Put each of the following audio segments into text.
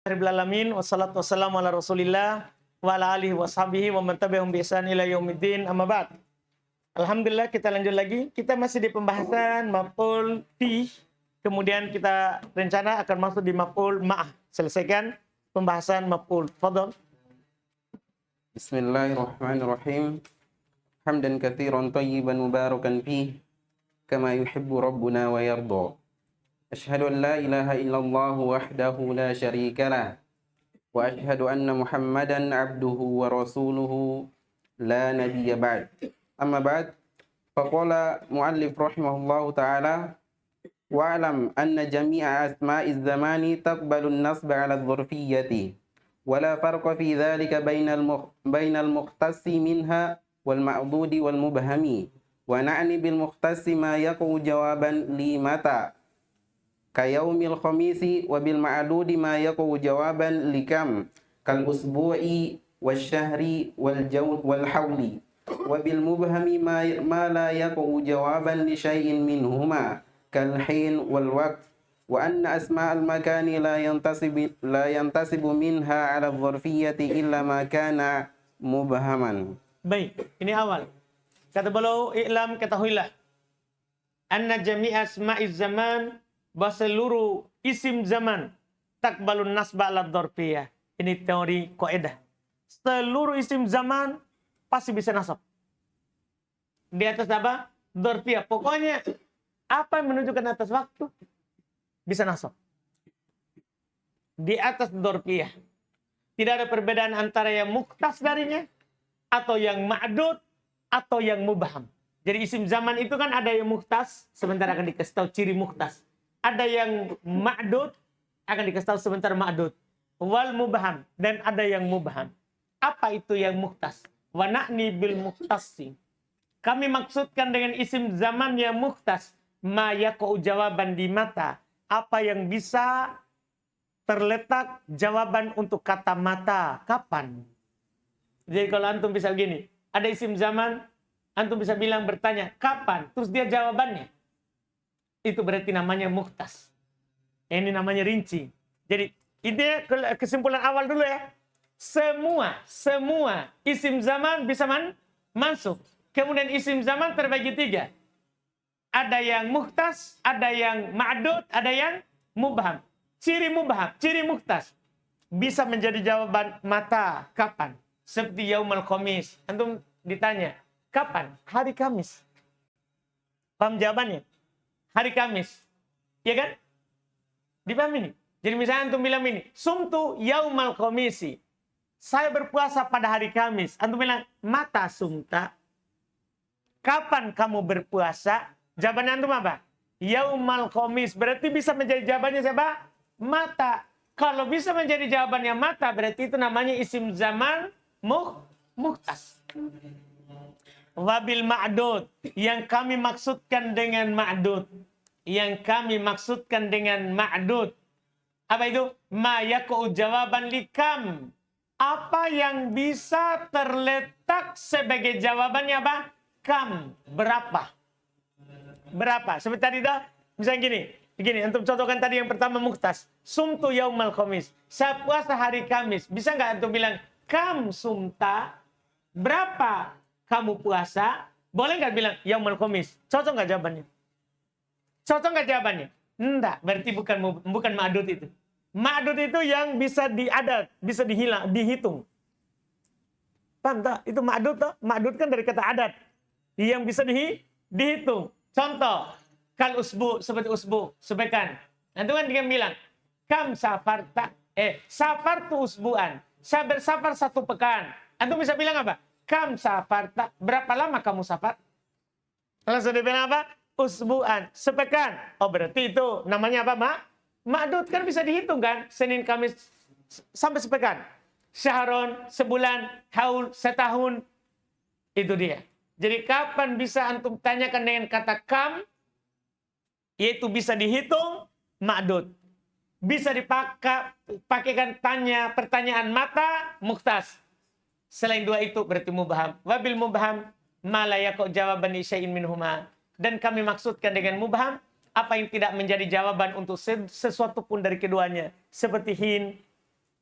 Alamin wassalatu wassalamu ala Rasulillah wa ala alihi washabihi wa man tabi'ahum bi ihsan ila yaumiddin amma ba'd. Alhamdulillah, kita lanjut lagi. Kita masih di pembahasan maf'ul fi. Kemudian kita rencana akan masuk di maf'ul ma'ah. Selesaikan pembahasan maf'ul. Fadhal. Bismillahirrahmanirrahim. Hamdan katsiran thayyiban mubarakan fihi kama yuhibbu rabbuna wa yarda. Asyhadu an la ilaha illallah wahdahu la syarika lah wa asyhadu anna Muhammadan abduhu wa rasuluhu la nabiyya ba'd. Amma ba'd, faqala muallif rahimahullahu ta'ala wa'lam anna jami'a asma'iz zamani taqbalu an-nasba 'ala adh-dhurfiyyati wa la farqa fi dhalika bainal mukhtassi minha wal ma'dudi wal mubhami wa na'ni bil mukhtassi ma yaqu jawaban li mata kayaumil khamisi wa bil ma'dudi ma yaqu jawaban likam kal usbu'i wasyahri wal jawl wal hawli wa bil mubhami ma la yaqu jawaban li syai'in minhuma kal hin wal waqt wa anna asma'al makani la yantasibu minha 'ala adh-dhurfiyyati illa ma kana mubhaman. Baik, ini awal. Kata beliau, i'lam, ketahuilah anna jami'a asma'iz zaman, bahwa seluruh isim zaman takbalun nasba ala dzarfiyah. Ini teori kaidah. Seluruh isim zaman pasti bisa nasab. Di atas apa? Dzarfiyah. Pokoknya apa yang menunjukkan atas waktu bisa nasab. Di atas dzarfiyah. Tidak ada perbedaan antara yang mukhtas darinya atau yang ma'dud atau yang mubham. Jadi isim zaman itu kan ada yang mukhtas, sebentar akan dikasih tahu ciri mukhtas. Ada yang ma'dud, akan dikasih tahu sebentar ma'dud. Wal mubham, dan ada yang mubham. Apa itu yang mukhtas? Wa na'ni bil mukhtassi. Kami maksudkan dengan isim zaman yang mukhtas, ma yaqa'u jawaban di mata. Apa yang bisa terletak jawaban untuk kata mata. Kapan? Jadi kalau antum bisa begini, ada isim zaman, antum bisa bilang bertanya, kapan? Terus dia jawabannya. Itu berarti namanya mukhtas. Ini namanya rinci. Jadi ini kesimpulan awal dulu ya. Semua isim zaman bisa masuk. Kemudian isim zaman terbagi 3. Ada yang mukhtas, ada yang ma'dud, ada yang mubham. Ciri mubham, ciri mukhtas. Bisa menjadi jawaban mata. Kapan? Seperti yaumul khamis. Antum ditanya, kapan? Hari Kamis. Paham jawabannya? Hari Kamis. Ya kan? Dipahami ini? Jadi misalnya antum bilang ini, sumtu yaumal khamisi. Saya berpuasa pada hari Kamis. Antum bilang, mata sumta. Kapan kamu berpuasa? Jawabannya antum apa? Yaumal khamis. Berarti bisa menjadi jawabannya siapa? Mata. Kalau bisa menjadi jawabannya mata, berarti itu namanya isim zaman mukhtas. Wabil ma'dud, yang kami maksudkan dengan ma'dud. Yang kami maksudkan dengan ma'dud. Apa itu? Ma yaqa'u jawaban likam. Apa yang bisa terletak sebagai jawabannya apa? Kam. Berapa? Berapa? Seperti tadi dah, misalnya gini. Begini, antum contohkan tadi yang pertama mukhtas. Sumtu yaumal khamis. Saya puasa hari Kamis. Bisa nggak antum bilang, kam sumta? Berapa kamu puasa? Boleh nggak bilang yaumul khamis? Cocok nggak jawabannya? Cocok nggak jawabannya? Enggak, berarti bukan ma'dud itu. Ma'dud itu yang bisa diadat, bisa dihitung. Paham tak? Itu ma'dud tak? Ma'dud kan dari kata adat. Yang bisa dihitung. Contoh, kal usbu, seperti usbu, sebekan. Nanti kan dia bilang, kam safarta, safartu usbuan. Saya bersafar 1 pekan. Antum bisa bilang apa? Kam safarta, berapa lama kamu safar? Langsung dia bilang apa? Usbu'an, sepekan. Oh berarti itu namanya apa, ma'dud kan bisa dihitung kan? Senin, Kamis, sampai sepekan. Syahron, sebulan, haul, setahun. Itu dia. Jadi kapan bisa antum tanyakan dengan kata kam? Yaitu bisa dihitung, ma'dud. Bisa dipakaikan pertanyaan mata, mukhtas. Selain 2 itu berarti mubham. Wabil mubham ma la yaqa'u jawaban li syai'in minhuma. Dan kami maksudkan dengan mubham apa yang tidak menjadi jawaban untuk sesuatu pun dari keduanya. Seperti hin,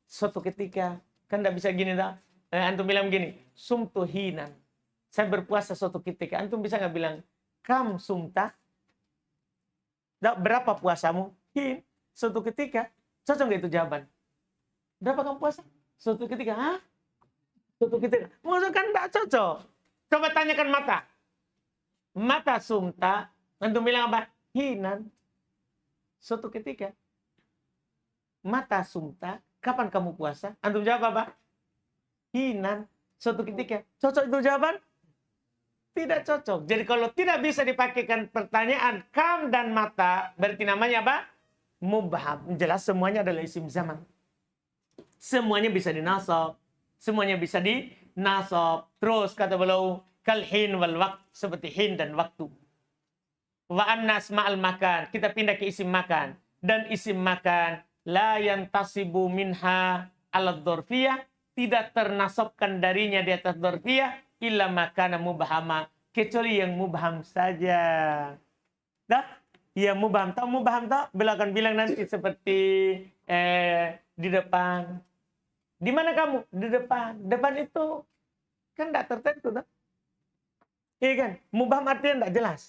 Suatu ketika, kan tidak bisa gini dah. Antum bilang gini, sumtu hinan. Saya berpuasa suatu ketika. Antum bisa nggak bilang, kam sumta? Berapa puasamu? Hin. Suatu ketika. Cocok nggak itu jawaban? Berapa kamu puasa? Suatu ketika. Hah? Suatu ketika. Maksudnya kan nggak cocok. Coba tanyakan mata. Mata sumta. Antum bilang apa? Hinan. Suatu ketika. Mata sumta. Kapan kamu puasa? Antum jawab apa? Hinan. Suatu ketika. Cocok itu jawaban? Tidak cocok. Jadi kalau tidak bisa dipakaikan pertanyaan kam dan mata, berarti namanya apa? Mubham. Jelas semuanya adalah isim zaman. Semuanya bisa dinasab. Semuanya bisa dinasab. Terus kata beliau, kal hin wal waqt, seperti hin dan waktu. Wa annas ma'al makan. Kita pindah ke isim makan. Dan isim makan la yantasibu minha ala dzarfiyah, tidak ternasabkan darinya di atas dzarfiyah illa makana mubhama, kecuali yang mubham saja. Dah? Yang mubham. Tahu mubham tak? Beliau akan bilang nanti seperti di depan. Di mana kamu? Di depan. Depan itu kan tidak tertentu, tak? Iya kan? Mubham artinya tidak jelas.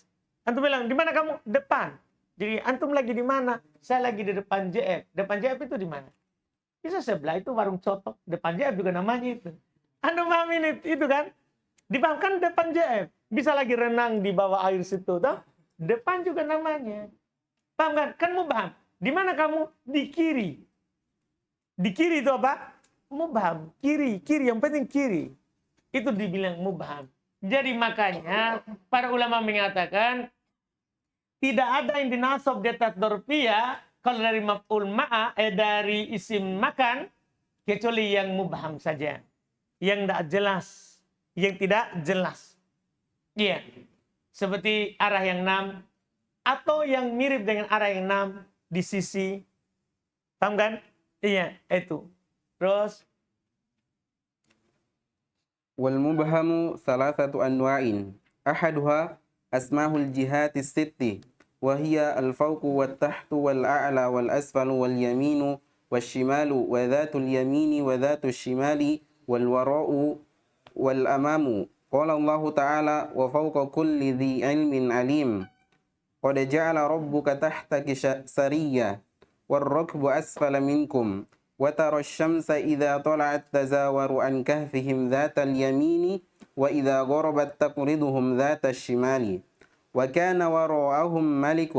Antum bilang, di mana kamu? Depan. Jadi antum lagi di mana? Saya lagi di depan JF. Depan JF itu di mana? Bisa sebelah itu warung cotok. Depan JF juga namanya itu. Anda pahamin itu kan? Dipahamkan depan JF. Bisa lagi renang di bawah air situ. Toh? Depan juga namanya. Paham kan? Kan mubham. Di mana kamu? Di kiri. Di kiri itu apa? Mubham. Kiri. Kiri. Yang penting kiri. Itu dibilang mubham. Jadi makanya para ulama mengatakan tidak ada yang dinasab di atas dzarfiyah kalau dari maf'ul ma'a, dari isim makan, kecuali yang mubham saja. Yang tidak jelas. Yang tidak jelas. Iya. Seperti arah yang 6. Atau yang mirip dengan arah yang 6 di sisi. Paham kan? Iya, itu. Terus. Wal mubhamu thalathatu anwa'in. Ahaduha asmahul jihati sitti. وهي الفوق والتحت والأعلى والأسفل واليمين والشمال وذات اليمين وذات الشمال والوراء والأمام. قال الله تعالى وفوق كل ذي علم عليم. قد جعل ربك تحتك سريا والركب أسفل منكم وترى الشمس إذا طلعت تزاور عن كهفهم ذات اليمين وإذا غربت تقرضهم ذات الشمال وكان وراءهم ملك.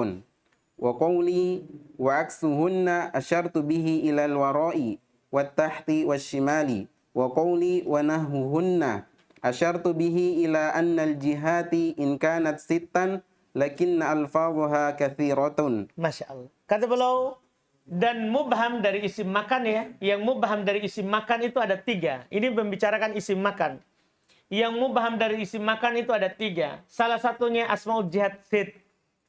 وقولي وعكسهن أشرت به إلى الوراء والتحت والشمال. وقولي ونهوهن أشرت به إلى أن الجهات إن كانت ستا لكن ألفاظها كثيرة. Masya Allah. Kata beliau, dan mubham dari isim makan ya. Yang mubham dari isim makan itu ada 3. Ini membicarakan isim makan. Yang mubham dari isim makan itu ada 3. Salah satunya asmaul jihad sit.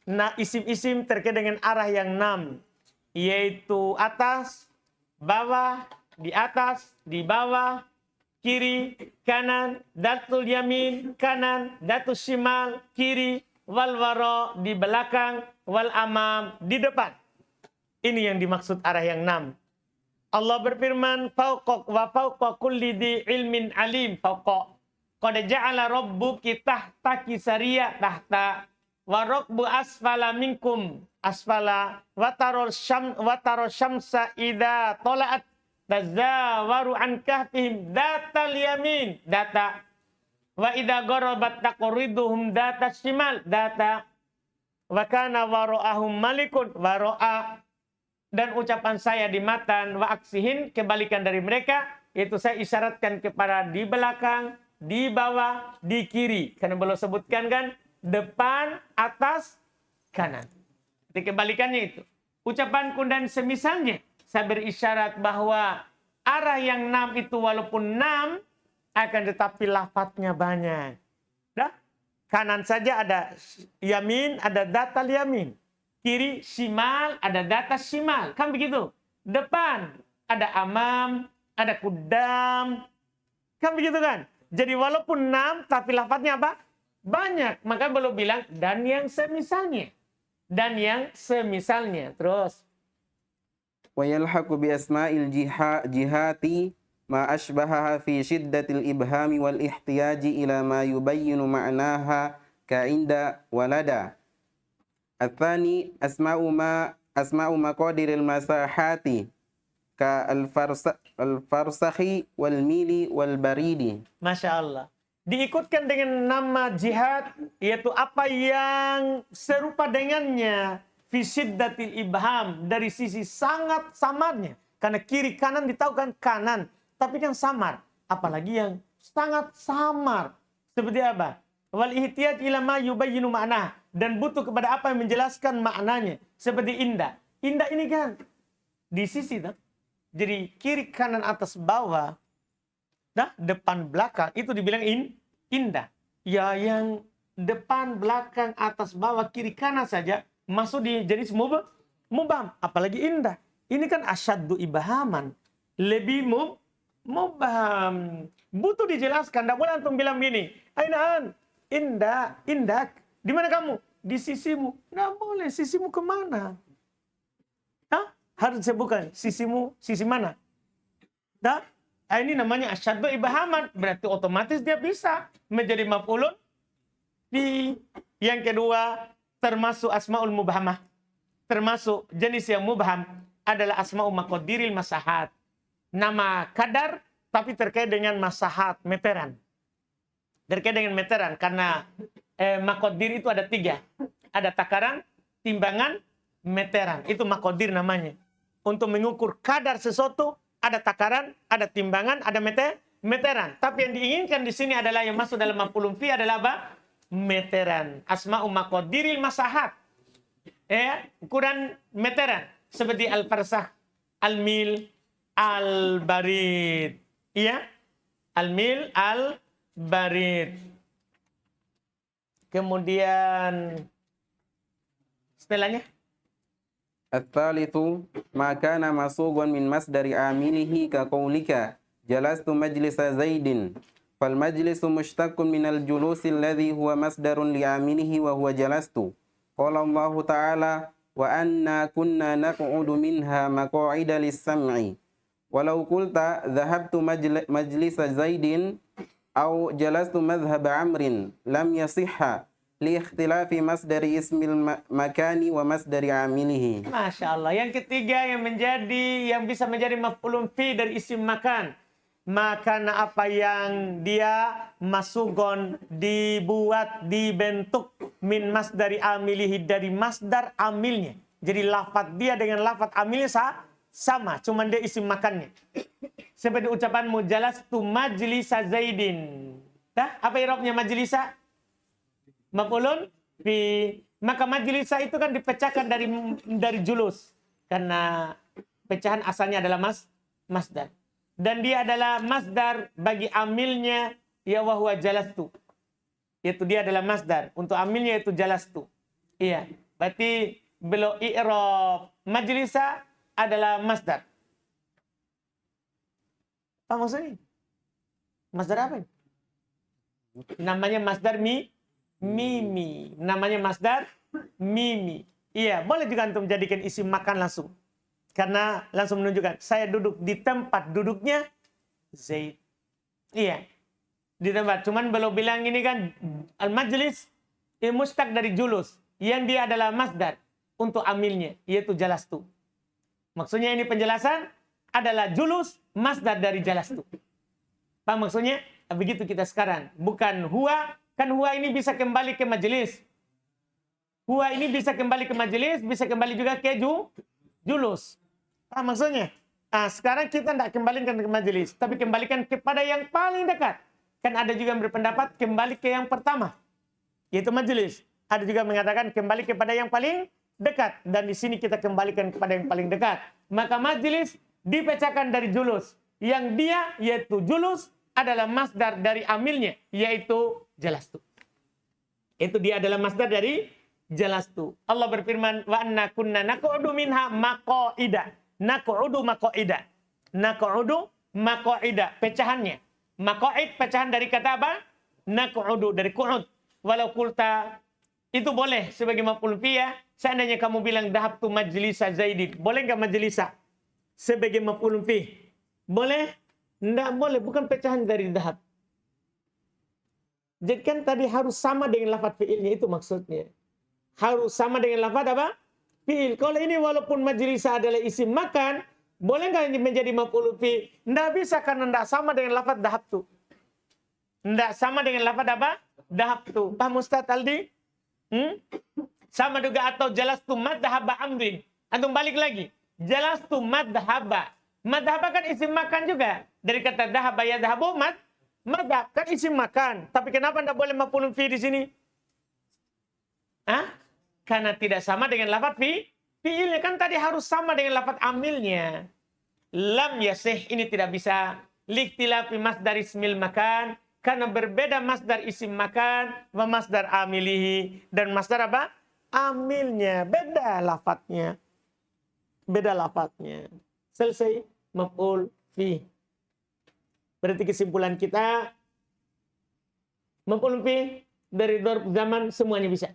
Nah, isim-isim terkait dengan arah yang 6. Yaitu atas, bawah, di atas, di bawah, kiri, kanan, datul yamin, kanan, datul shimal, kiri, wal waro, di belakang, wal amam, di depan. Ini yang dimaksud arah yang 6. Allah berfirman, fauqa wa fauqa kulli di ilmin alim. Fauqa. Qad ja'ala rabbuki tahtaki sariya tahta wa rabbu asfala minkum asfala wa taro syamsa idza tala'at tazawaru an kahfihim datal yamin data wa idza gharabat taqriduhum data shimal data wa kana wara'ahum malikun wara'a. Dan ucapan saya di matan wa aksihin, kebalikan dari mereka, yaitu saya isyaratkan kepada di belakang, di bawah, di kiri. Karena belum sebutkan kan, depan, atas, kanan. Jadi kebalikannya itu. Ucapanku dan semisalnya, saya berisyarat bahwa arah yang 6 itu walaupun 6, akan tetapi lafadznya banyak. Dah? Kanan saja ada yamin, ada datal yamin. Kiri, shimal, ada data shimal. Kan begitu. Depan, ada amam, ada kudam. Kan begitu kan? Jadi walaupun 6, tapi lafadznya apa? Banyak. Maka belum bilang, dan yang semisalnya. Dan yang semisalnya. Terus. ويلحق بأسماء الجهات ما أشبهها في شدة الإبهام والاحتياج إلى ما يبين معناها كعند ولدى. الثاني أسماء مقادير المساحات كالفرسخ والميل والبريد. Masya Allah. Diikutkan dengan nama jihad, yaitu apa yang serupa dengannya. Fi syiddatil ibham, dari sisi sangat samarnya. Karena kiri kanan ditahu kan kanan, tapi kan samar. Apalagi yang sangat samar. Seperti apa? Wal ihtiyaj ila ma yubayyinu ma'nah, dan butuh kepada apa yang menjelaskan maknanya. Seperti indah. Indah ini kan di sisi tak? Jadi kiri kanan atas bawah, nah, depan belakang itu dibilang indah. Ya yang depan belakang atas bawah kiri kanan saja masuk di jenis mubham, apalagi indah. Ini kan asyaddu ibhaman, lebih mubham. Butuh dijelaskan. Tidak boleh antum bilang gini, Ainaan, indah, di mana kamu? Di sisimu. Tidak boleh, sisimu kemana? Hah? Harus disebutkan, sisimu, sisi mana? Nah, ini namanya asyaddu ibhaman. Berarti otomatis dia bisa menjadi maf'ulun fi. Yang kedua, termasuk asmaul mubhamah. Termasuk jenis yang mubham adalah asma'u maqadiril masahat. Nama kadar, tapi terkait dengan masahat, meteran. Terkait dengan meteran, karena maqadir itu ada 3. Ada takaran, timbangan, meteran. Itu maqadir namanya. Untuk mengukur kadar sesuatu, ada takaran, ada timbangan, ada meteran. Tapi yang diinginkan di sini adalah yang masuk dalam maf'ulun fi adalah apa? Meteran. Asma'u maqadiril masahat. Ukuran meteran. Seperti al-farsah, al-mil, al-barid. Iya? Al-mil, al-barid. Kemudian setelahnya. الثالث ما كان مسوغا من مصدر عامله كقولك جلست مجلس زيد فالمجلس مشتق من الجلوس الذي هو مصدر لعامله وهو جلست. قال الله تعالى وأنا كنا نقعد منها مقاعد للسمع. ولو قلت ذهبت مجلس زيد أو جلست مذهب عمرو لم يصح لاختلاف مصدر اسم المكان ومصدر عامله. Masya Allah. Yang ketiga yang bisa menjadi maf'ulun fi dari isim makan. Makana apa yang dia masugon, dibuat, dibentuk min masdari amilihi, dari masdar amilnya. Jadi lafaz dia dengan lafaz amilnya sama, cuman dia isim makannya. Seperti ucapanmu jalastu majlisa Zaidin. Apa i'rabnya majlisa? Maf'ulun fi. Maka majlisa itu kan dipecahkan dari julus, karena pecahan asalnya adalah masdar. Dan dia adalah masdar bagi amilnya, ya wa huwa jalastu. Itu dia adalah masdar. Untuk amilnya itu jalastu. Iya. Berarti beliau i'rab majlisa adalah masdar. Apa maksudnya? Masdar apa ini? Namanya masdar mimi. Namanya masdar mimi. Iya, boleh juga antum jadikan isim makan langsung. Karena langsung menunjukkan, saya duduk di tempat duduknya Zaid. Iya, di tempat. Cuman belum bilang ini kan, al-majlis, mustaq dari julus. Yang dia adalah masdar untuk amilnya, yaitu jalastu. Maksudnya ini penjelasan adalah julus, masdar dari jalastu. Paham maksudnya? Begitu kita sekarang. Bukan huwa, kan huwa ini bisa kembali ke majelis. Huwa ini bisa kembali ke majelis, bisa kembali juga ke julus. Paham maksudnya? Nah, sekarang kita tidak kembalikan ke majelis, tapi kembalikan kepada yang paling dekat. Kan ada juga yang berpendapat kembali ke yang pertama, yaitu majelis. Ada juga mengatakan kembali kepada yang paling dekat. Dan di sini kita kembalikan kepada yang paling dekat. Maka majelis dipecahkan dari julus. Yang dia, yaitu julus, adalah masdar dari amilnya, yaitu jalastu. Itu dia adalah masdar dari jalastu. Allah berfirman, wa anna kunna naq'udu minha maq'ida. Naq'udu maq'ida. Naq'udu maq'ida. Pecahannya. Maq'id pecahan dari kata apa? Naq'udu, dari qu'ud. Walau kulta, itu boleh sebagai maf'ul fi ya. Seandainya kamu bilang dhahabtu majlisa Zaidin. Boleh enggak majlisa? sebagai maf'ulun fi. Boleh? Tidak boleh, bukan pecahan dari dhahab. Jadi kan tadi harus sama dengan lafaz fi'ilnya, itu maksudnya. Harus sama dengan lafaz apa? Fi'il. Kalau ini walaupun majlisa adalah isim makan, boleh nggak ini menjadi maf'ulun fi? Nggak bisa karena nggak sama dengan lafaz dhahab tuh. Nggak sama dengan lafaz apa? Dhahab tuh. Paham Ustaz Aldi? Sama juga atau jelas tuh madhaba amrin. Antum balik lagi. Jelas tuh madhaba. Madhaba kan isim makan juga. Dari kata dhahaba ya dhahabu madhab kan isim makan. Tapi kenapa tidak boleh maf'ulun fi di sini? Karena tidak sama dengan lafaz fi'ilnya. Kan tadi harus sama dengan lafaz amilnya. Lam yasih ini tidak bisa. Liktilafi masdar ismil makan. Karena berbeda masdar isim makan. Wa masdar amilihi. Dan masdar apa? Amilnya. Beda lafaznya. Beda lafaznya. Selesai. Maf'ul fi. Berarti kesimpulan kita, maf'ul fi dari dzarf zaman semuanya bisa.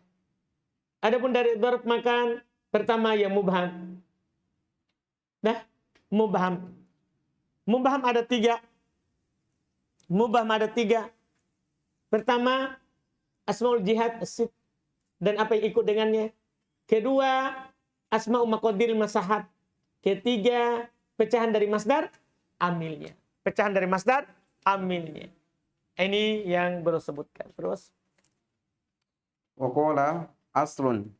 Adapun dari dzarf makan, pertama ya mubham. Mubham. Mubham ada 3. Mubham ada 3. Pertama, asmaul jihad, asid. Dan apa yang ikut dengannya. Kedua, asma'u maqadiril masahat. Ketiga, pecahan dari masdar, amilnya. Pecahan dari masdar, amilnya. Ini yang baru sebutkan. Terus. Waqala aslun.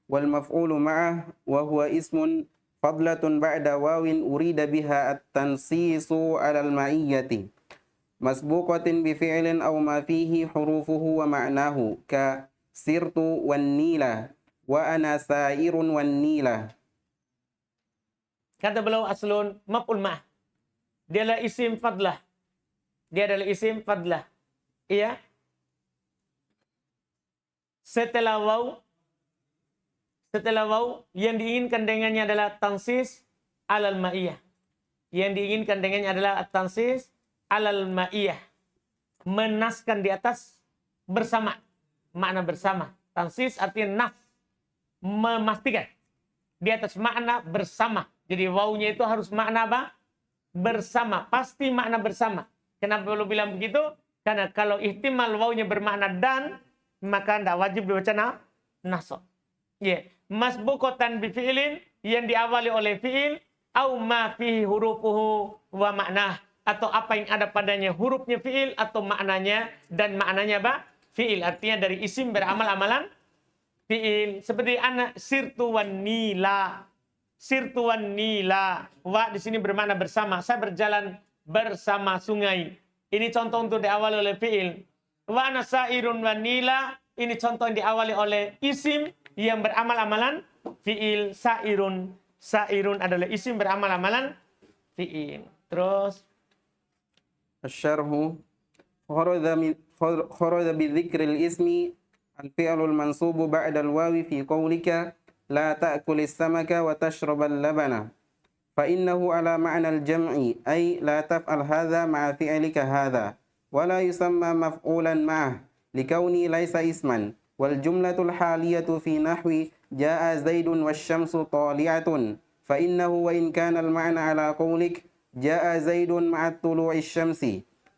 Wal maf'ulu ma'ah wa huwa ismun fadlatun ba'da wawin urida biha at-tansisu 'alal ma'iyyati. Masbuqatin bi fi'lin aw ma fihi hurufuhu wa ma'nahu ka sirtu wan nila wa ana sa'irun wan nila. Kata beliau aslun maf'ul ma'ah. Dia adalah isim fadlah. Dia adalah isim fadlah. Iya. Setelah waw yang diinginkan dengannya adalah tansis alal ma'iyah. Yang diinginkan dengannya adalah tansis alal ma'iyah. Menaskan di atas bersama. Makna bersama. Tansis artinya nas. Memastikan. Di atas makna bersama. Jadi wawnya itu harus makna apa? Bersama. Pasti makna bersama. Kenapa perlu bilang begitu? Karena kalau ihtimal wawnya bermakna dan, maka tidak wajib dibaca nasab. Masbuqatan bi fi'ilin yang diawali oleh fi'il au ma fihi hurufuhu wa maknah, atau apa yang ada padanya hurufnya fi'il atau maknanya, dan maknanya apa? Fi'il. Artinya dari isim beramal amalan fi'il. Seperti anak sirtu wan nila. Sirtu wan nila. Wa di sini bermakna bersama. Saya berjalan bersama sungai. Ini contoh untuk diawali oleh fi'il. Wa ana sa'irun wan nila. Ini contoh yang diawali oleh isim yang beramal amalan fi'il. Sa'irun. Sa'irun adalah isim beramal amalan fi'il. Terus. Asy-syarhu kharaja bi dzikril ismi al-fi'lul mansubu ba'da al-wawi fi qawlika la ta'kulis samaka wa tashrabal labana. فإنه على معنى الجمع أي لا تفعل هذا مع فعلك هذا ولا يسمى مفعولا معه لكونه ليس اسما. والجملة الحالية في نحو جاء زيد والشمس طالعة فإنه وإن كان المعنى على قولك جاء زيد مع طلوع الشمس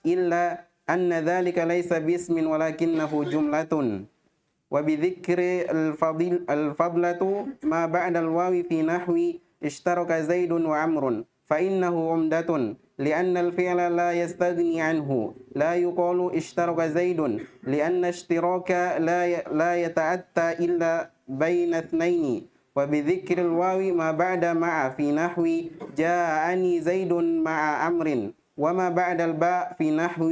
إلا أن ذلك ليس باسم ولكنه جملة. وبذكر الفضلة ما بعد الواو في نحو اشترك زيد وعمر فإنه عمدة لأن الفعل لا يستغني عنه. لا يقال اشترك زيد لأن اشتراك لا يتأتى إلا بين اثنين. وبذكر الواو ما بعد مع في نحو جاءني زيد مع عمر وما بعد الباء في نحو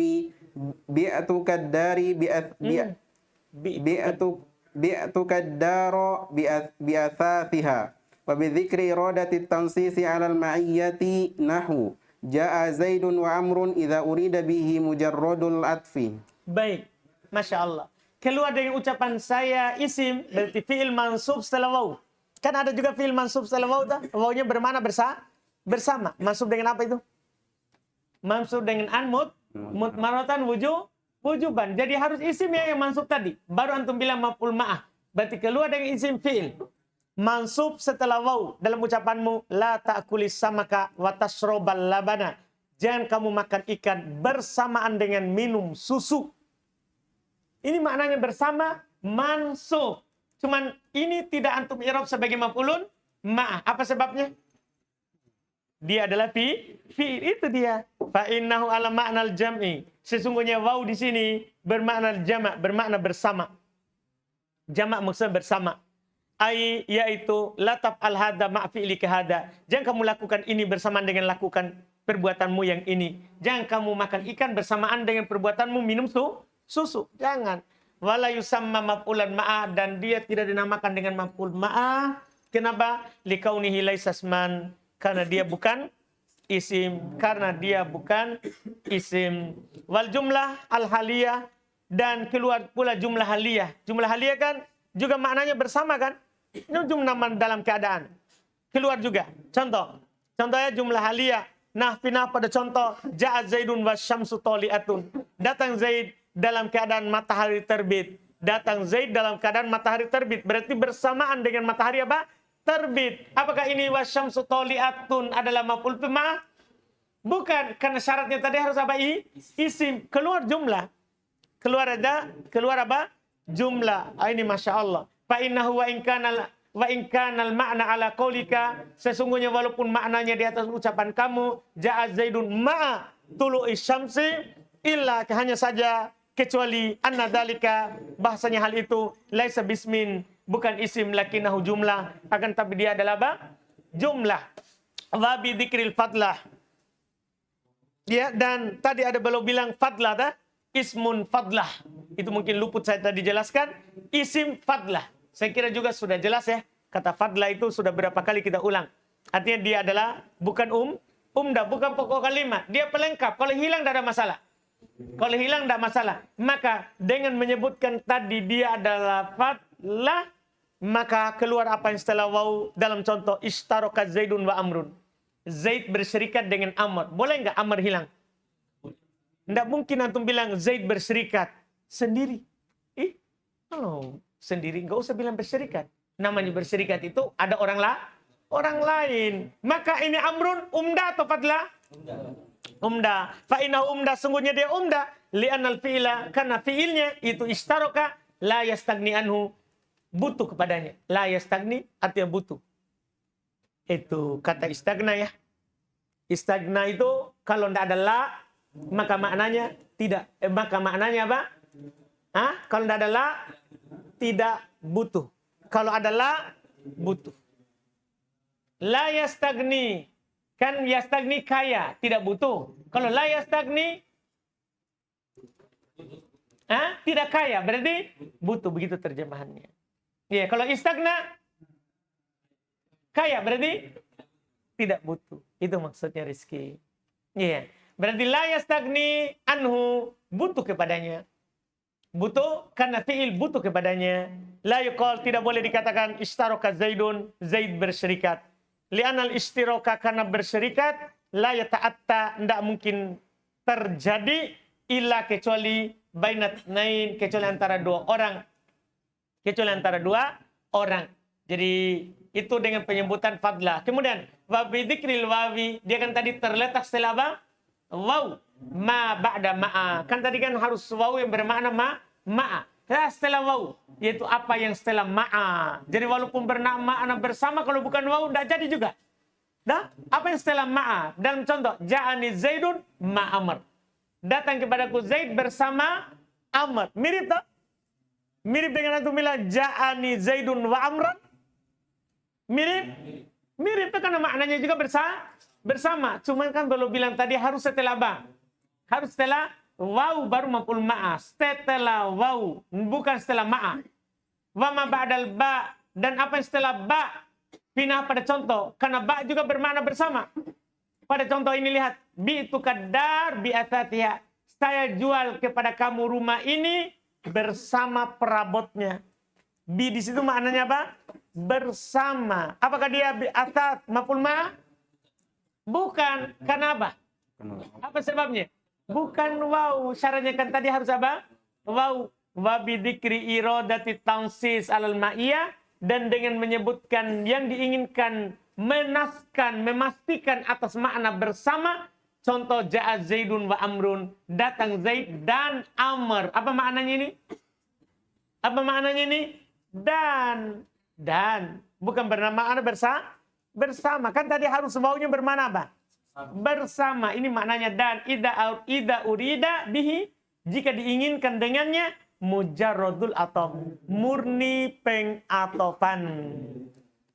بئتك الدار بئتك الدار بأثاثها. وبذكر إرادة التنصيص على المعية نحو جاء زيد وعمر إذا أريد به مجرد العطف. Baik, Masya Allah. Keluar dengan ucapan saya isim, berarti fi'il mansub setelah waw. Kan ada juga fi'il mansub setelah waw. Wawnya bermakna bersama. Mansub dengan apa itu? Mansub dengan anmut, mutmaratan wujuban. Jadi harus isim yang mansub tadi. Baru antum bilang maf'ul ma'ah. Berarti keluar dengan isim fi'il. mansub setelah waw dalam ucapanmu, la ta'kulis samaka wa tashrobal labana. Jangan kamu makan ikan bersamaan dengan minum susu. Ini maknanya bersama, mansub. Cuman ini tidak antum i'rab sebagai maf'ulun ma'ah. Apa sebabnya? Dia adalah fi'il. Itu dia. Fa innahu ala ma'nal jam'i. Sesungguhnya waw di sini bermakna jamak, bermakna bersama. Jamak maksudnya bersama. Yaitu lataf al-hada ma'fi'lika hada. Jangan kamu lakukan ini bersamaan dengan lakukan perbuatanmu yang ini. Jangan kamu makan ikan bersamaan dengan perbuatanmu minum susu. Jangan. Wala yusamma maf'ulan ma'ah, dan dia tidak dinamakan dengan maf'ul ma'ah. Kenapa? Likaunihi laisa isman, karena dia bukan isim. Karena dia bukan isim. Wal jumlah al-haliyah, dan keluar pula jumlah haliyah. Jumlah haliyah kan juga maknanya bersama kan? Ini jumlah dalam keadaan. Keluar juga. Contohnya jumlah haliyah. Finah pada contoh, ja'a Zaidun wasyamsu toli'atun. Datang Zaid dalam keadaan matahari terbit. Datang Zaid dalam keadaan matahari terbit. Berarti bersamaan dengan matahari apa? Terbit. Apakah ini wasyamsu toli'atun adalah maf'ul ma'ah? Bukan, karena syaratnya tadi harus apa? Isim. Keluar jumlah. Keluar apa? Jumlah. Ini Masya Allah. Fa'innahu wa in kanal ma'na ala qaulika, sesungguhnya walaupun maknanya di atas ucapan kamu, ja'a Zaidun ma'a tulu'i syamsi, illa hanya saja kecuali anna dalika, bahasanya hal itu laisa bismin, bukan isim, lakinahu jumlah, akan tapi dia adalah apa? Jumlah. Wa bi dzikril fadlah. Ya, dan tadi ada belum bilang fadlah ta? Ismun fadlah. Itu mungkin luput saya tadi jelaskan. Isim fadlah. Saya kira juga sudah jelas ya. Kata fadlah itu sudah berapa kali kita ulang. Artinya dia adalah bukan umdah, bukan pokok kalimat. Dia pelengkap. Kalau hilang tidak ada masalah. Kalau hilang tidak masalah. Maka dengan menyebutkan tadi dia adalah fadlah, maka keluar apa yang setelah waw dalam contoh ishtaroka Zaidun wa Amrun. Zaid berserikat dengan Amr. Boleh nggak Amr hilang? Tidak mungkin antum bilang Zaid berserikat sendiri. Kalau sendiri nggak usah bilang berserikat. Namanya berserikat itu ada orang lain. Maka ini Amrun umdah atau fadlah? Umdah. Fa'inah umdah, sungguhnya dia umdah. Li'anal fi'ila, karena fi'ilnya itu ishtaroka la yastagni anhu, butuh kepadanya. La yastagni artinya butuh. Itu kata istagna ya. Istagna itu kalau tidak ada la, maka maknanya tidak. Maka maknanya apa? Kalau tidak ada la, tidak butuh. Kalau ada la, butuh. La yastagni, kan yastagni kaya, tidak butuh. Kalau la yastagni, tidak kaya, berarti butuh. Begitu terjemahannya. Ya, kalau istagna, kaya, berarti tidak butuh. Itu maksudnya Rizki. Iya. Berarti la yastagni anhu, butuh kepadanya. Butuh karena fi'il butuh kepadanya. La yuqal, tidak boleh dikatakan ishtaroka Zaidun, Zaid berserikat. Li'anal ishtiroka, karena berserikat, la yata'atta, tidak mungkin terjadi illa kecuali bainat nain, kecuali antara dua orang. Kecuali antara dua orang. Jadi itu dengan penyebutan fadlah. Kemudian wabi dzikril wawi, dia kan tadi terletak setelah apa? Waw, ma ba'da ma'a. Kan tadi kan harus waw yang bermakna ma'a. Setelah waw, yaitu apa yang setelah ma'a. Jadi walaupun bermakna bersama, kalau bukan waw tidak jadi juga. Apa yang setelah ma'a? Dalam contoh, ja'ani Zaidun ma'amr. Datang kepadaku Zaid bersama Amr. Mirip tak? Mirip dengan antum bilang ja'ani Zaidun wa Amran. Mirip itu karena maknanya juga bersama. Cuman kan belum bilang tadi harus setelah ba. Harus setelah waw baru maf'ul ma'a. Setelah waw, bukan setelah ma'a. Wa ma ba'dal ba, dan apa yang setelah ba? Pinah pada contoh, karena ba juga bermakna bersama. Pada contoh ini lihat, bi itu kadar bi atatiha. Saya jual kepada kamu rumah ini bersama perabotnya. Bi di situ maknanya apa? Bersama. Apakah dia bi atat maf'ul ma'? Bukan. Karena apa? Apa sebabnya? Bukan waw. Syaratnya kan tadi harus apa? Waw. Wa bi dzikri iradati tansis alal ma'iyah, dan dengan menyebutkan yang diinginkan, menaskan, memastikan atas makna bersama. Contoh ja'a Zaidun wa Amrun, datang Zaid dan Amr. Apa maknanya ini? Apa maknanya ini? Dan bukan bermakna bersama. Kan tadi harus baunya bermana apa? Bersama. Ini maknanya dan. Ida urida bihi, jika diinginkan dengannya mujarrodul atau murni pengatofan.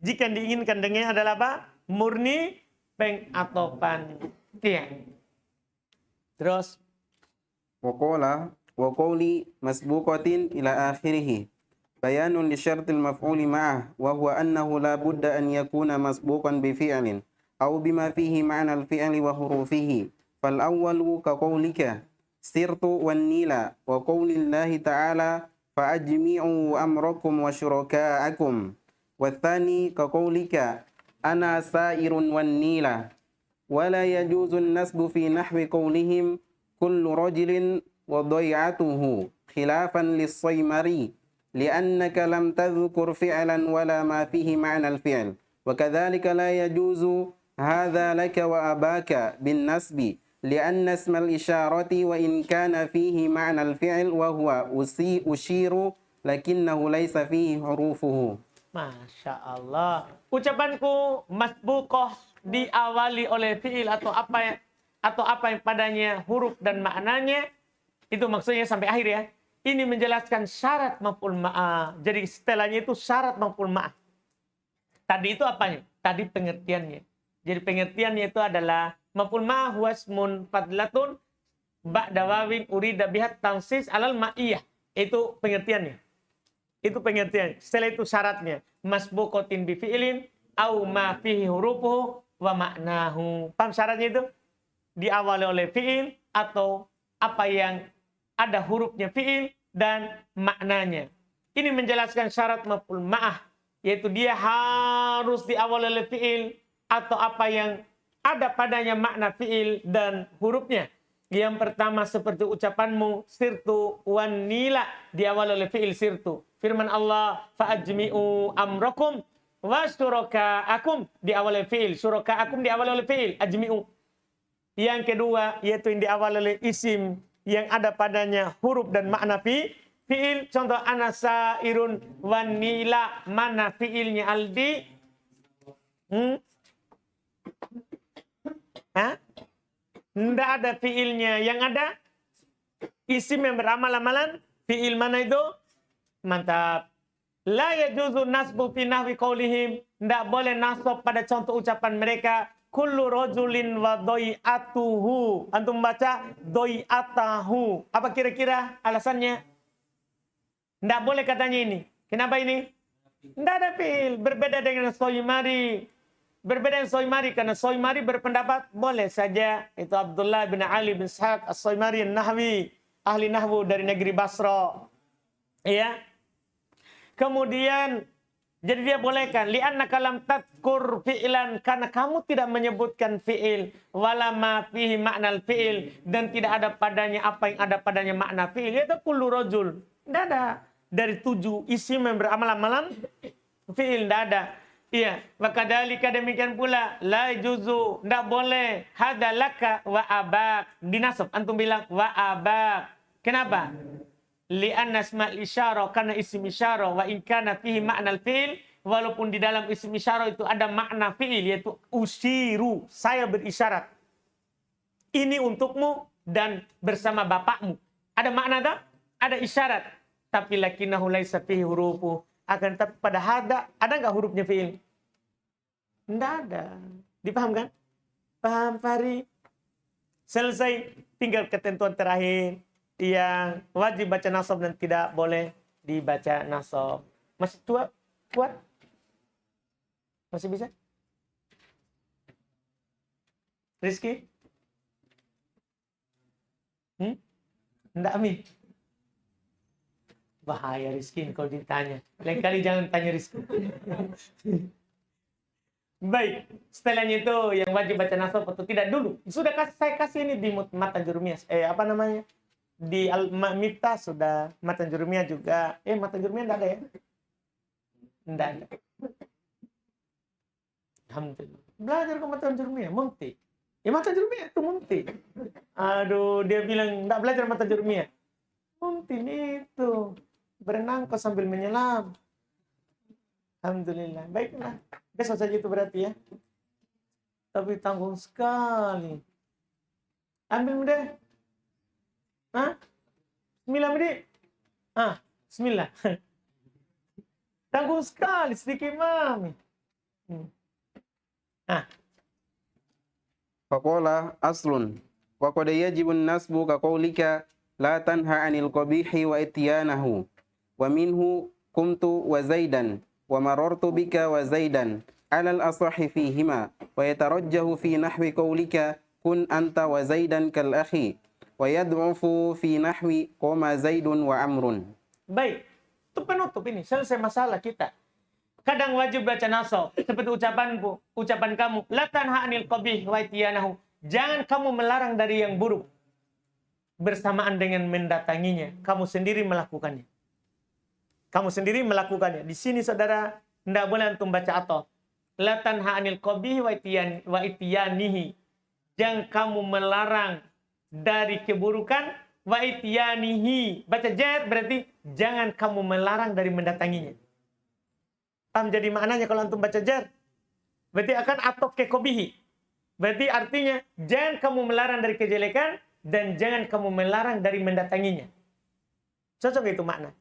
Jika diinginkan dengannya adalah apa? Murni pengatofan. Iya. Terus وقولي مسبوقة إلى آخره بيان لشرط المفعول معه وهو أنه لا بد أن يكون مسبوقا بفعل أو بما فيه معنى الفعل وحروفه فالأول كقولك سرت والنيل وقول الله تعالى فأجمعوا أمركم وشركاءكم والثاني كقولك أنا سائر والنيل ولا يجوز النسب في نحو قولهم كل رجل وضيعته خلافا للصيمري لأنك لم تذكر فعلا ولا ما فيه معنى الفعل وكذلك لا يجوز هذا لك وأباك بالنسب لأن اسم الإشارة وإن كان فيه معنى الفعل وهو أشير لكنه ليس فيه حروفه. Masya Allah. Ucapanku masbuqah diawali oleh fi'il atau apa yang padanya huruf dan maknanya. Itu maksudnya sampai akhir ya. Ini menjelaskan syarat maf'ul ma'ah. Jadi setelahnya itu syarat maf'ul ma'ah. Tadi itu apanya? Tadi pengertiannya. Jadi pengertiannya itu adalah maf'ul ma'ah wasmun fadlatun ba'da wawin urida bihat tansis alal ma'iyah. Itu pengertiannya. Itu pengertian. Setelah itu syaratnya. Masbuqatin bifi'ilin au ma fihi hurufuhu wa ma'nahu. Paham syaratnya itu? Diawali oleh fi'il atau apa yang ada hurufnya fi'il dan maknanya. Ini menjelaskan syarat maf'ul ma'ah, yaitu dia harus diawali oleh fi'il atau apa yang ada padanya makna fi'il dan hurufnya. Yang pertama seperti ucapanmu sirtu wan nila, diawali oleh fi'il sirtu. Firman Allah fa'ajmi'u amrakum wa syuraka'akum, diawali oleh fi'il. Syuraka'akum diawali oleh fi'il ajmi'u. Yang kedua yaitu yang diawali oleh isim yang ada padanya huruf dan makna fi'il. Contoh anasairun wanila, mana fi'ilnya Aldi? Tidak ada fi'ilnya. Yang ada isim yang beramal-amalan. Fi'il mana itu? Mantap. La yajuzu nasbu fi nahwi qaulihim. Tidak boleh nasab pada contoh ucapan mereka. Kullu rajulin wa doi'atuhu. Antum baca doi'atahu. Apa kira-kira alasannya? Tidak boleh katanya ini. Kenapa ini? Tidak ada fi'il. Berbeda dengan Soimari. Berbeda dengan Soimari. Karena Soimari berpendapat boleh saja. Itu Abdullah bin Ali bin Ishaq As-Soimari Nahwi. Ahli Nahwu dari negeri Basra. Ya. Kemudian jadi dia bolehkan li'annaka lam tadhkur fi'lan, karena kamu tidak menyebutkan fi'il wala ma fihi ma'nal fi'il, dan tidak ada padanya apa yang ada padanya makna fi'il, yaitu kullu rajul. Tidak ada. Dari 7 isim yang beramal-amalan fi'il tidak ada. Iya, maka dalika demikian pula la juzu, tidak boleh hadalaka wa abak dinasab. Antum bilang wa abak. Kenapa? Li'anna ismal isyarah, karena isim isyarah wa in kana fihi ma'nal fi'il, walaupun di dalam isim isyarah itu ada makna fi'il, yaitu usyiru, saya berisyarat ini untukmu dan bersama bapakmu. Ada makna tak? Ada isyarat. Tapi lakinnahu laisa fihi hurufu, akan tapi pada ada enggak hurufnya fi'il? Tidak ada. Dipaham kan? Paham Fahri? Selesai, tinggal ketentuan terakhir yang wajib baca nasab dan tidak boleh dibaca nasab. Masih kuat? Masih bisa? Rizky? Enggak, Ami? Bahaya Rizky kalau ditanya. Lain kali jangan tanya Rizky. Baik, setelahnya itu yang wajib baca nasab atau tidak dulu. Sudah saya kasih ini di matan jurumiyah. Apa namanya? Di Al-Miftah sudah, matan jurumiyah juga. Matan jurumiyah enggak ada ya? Tidak ada. Alhamdulillah. Belajar ke mata jurumiyah, munti. Ya mata jurumiyah itu munti. Aduh, dia bilang enggak belajar mata jurumiyah. Munti itu. Berenang kok sambil menyelam. Alhamdulillah. Baiklah. Besok saja itu berarti ya. Tapi tanggung sekali. Ambil mudah. Hah? Bismillah mudah. Bismillah. Tanggung sekali sedikit mami. Faqala aslun wa qad yajibu an-nasbu ka qawlika la tanha 'anil qabihi wa ityanahu wa minhu qumtu wa zaidan wa marartu bika wa zaidan 'ala al-asahhi fihima wa yatarajjahu fi nahwi qawlika kun anta wa zaidan kal akhi wa yad'ufu fi nahwi qama zaidun wa amrun. Baik, itu penutup ini. Selesai masalah kita. Kadang wajib baca nasab. Seperti ucapan kamu. La tanha 'anil qabih wa ityanahu. Jangan kamu melarang dari yang buruk. Bersamaan dengan mendatanginya. Kamu sendiri melakukannya. Kamu sendiri melakukannya. Di sini saudara, tidak boleh antum baca atau. La tanha 'anil qabih wa ityanihi. Jangan kamu melarang dari keburukan wa ityanihi. Baca jar berarti jangan kamu melarang dari mendatanginya. Paham jadi maknanya kalau antum baca jar? Berarti akan atof ke qabihi. Berarti artinya jangan kamu melarang dari kejelekan dan jangan kamu melarang dari mendatanginya. Cocok itu makna.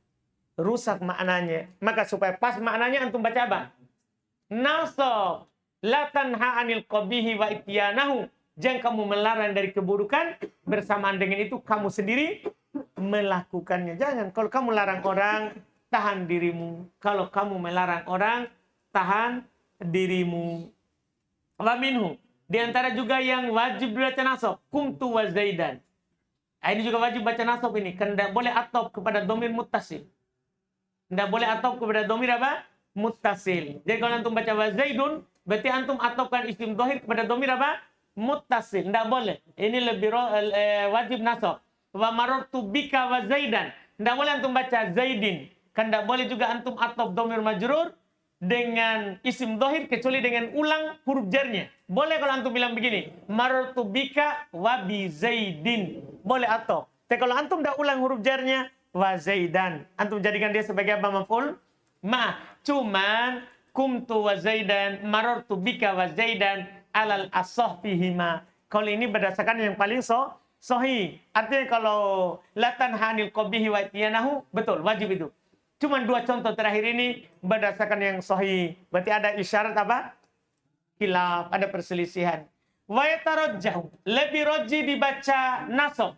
Rusak maknanya. Maka supaya pas maknanya antum baca apa? Nasab. La tanha 'anil qabihi wa ityanahu. Jangan kamu melarang dari keburukan, bersamaan dengan itu kamu sendiri melakukannya. Jangan. Kalau kamu larang orang, tahan dirimu. Kalau kamu melarang orang, tahan dirimu. Wa minhu. Di antara juga yang wajib baca nasab. Kumtu wa zaidan. Ini juga wajib baca nasab ini. Kan tidak boleh atop kepada domir muttasil. Tidak boleh atop kepada domir apa? Muttasil. Jadi kalau antum baca wa zaidun, berarti antum atopkan isim dohir kepada domir apa? Muttasil. Tidak boleh. Ini lebih wajib nasab. Wa marartu bika wa zaidan. Tidak boleh antum baca zaidin. Kan tidak boleh juga antum atop domir majrur dengan isim dohir kecuali dengan ulang huruf jarnya. Boleh kalau antum bilang begini, marartu bika wa bi zaidin. Boleh atop. Tapi kalau antum tidak ulang huruf jarnya, wa zaidan. Antum jadikan dia sebagai apa maf'ul? Cuman kumtu wa zaidan, marartu bika wa zaidan alal asah fihima. Kalau ini berdasarkan yang paling sahih. Artinya kalau latan hanil qabihi wa ityanahu, betul, wajib itu. Cuman dua contoh terakhir ini berdasarkan yang sahih. Berarti ada isyarat apa? Khilaf, ada perselisihan. Wa yatarajjahu, lebih roji dibaca nasab